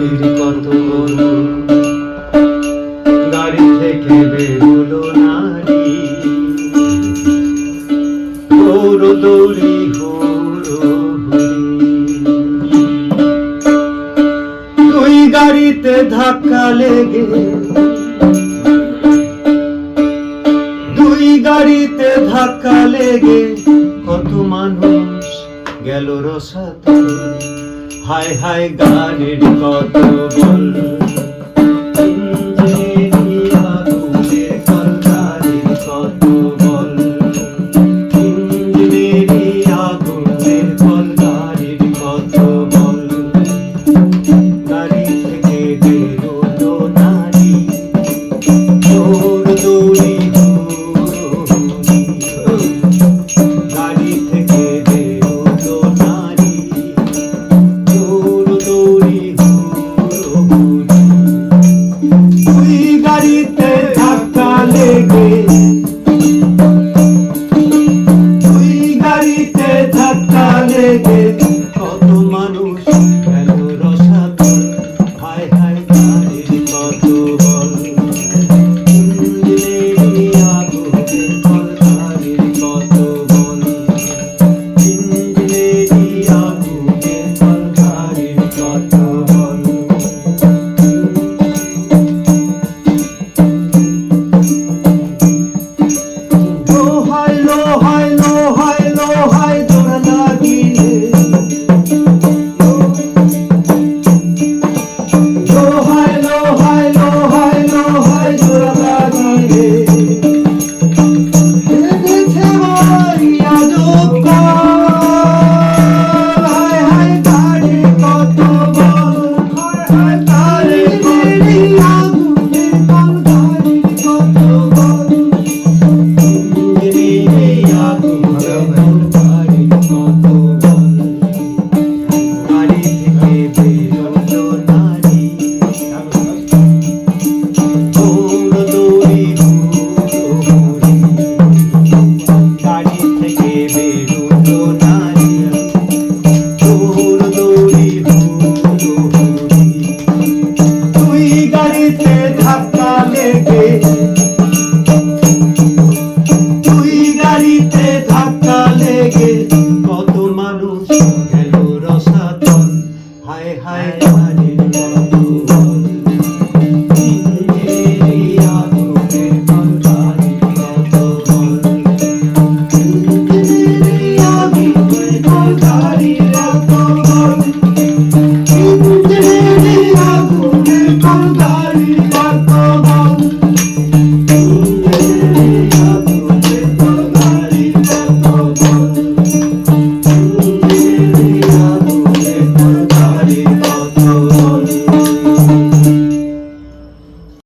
গাড়ির কত গরু, গাড়ি থেকে বেরোলো নারী, দৌড়ো দৌড়ি হুড়ো হুড়ি। দুই গাড়িতে ধাক্কা লেগে, দুই গাড়িতে ধাক্কা লেগে কত মানুষ গেল রসাতলে। হায় হায় গাড়ির কত বল, ইঞ্জিনের আগুনের কল, গাড়ির কত বল, ইঞ্জিনের আগুনের কল, গাড়ির কত বল। গাড়ি থেকে বেরোলো নারী, দৌড় দৌড়ি গাড়ি থেকে বেরোলো নারী, দৌড় দৌড়ি দুই গাড়িতে ধাক্কা লেগে, দুই গাড়িতে ধাক্কা লেগে কত মানুষ গেল রসাতলে। হায় হায় গাড়ির কত বল, ইঞ্জিনের আগুনের কল, গাড়ির কত বল, ইঞ্জিনের আগুনের কল, গাড়ির কত বল। লোহায় লোহায় লোহায় লোহায় জোড়া লাগিলে, লোহায় লোহায় লোহায় লোহায় জোড়া লাগিলে, এনেছে ভাই আজব কাল। হায় হায় গাড়ির কত বল, হায় হায় গাড়ির আগুনের কল, গাড়ির কত বল, ইঞ্জিনের আগুনের কল, গাড়ির কত বল। গাড়ি থেকে বেরোলো নারী, দৌড় দৌড়ি হুড়ো হুড়ি। গাড়ি থেকে বেরোলো নারী, দৌড় দৌড়ি হুড়ো হুড়ি। দুই গাড়িতে ধাক্কা লেগে, দুই গাড়িতে ধাক্কা লেগে কত মানুষ গেল রসাতলে। হায় হায় গাড়ির কত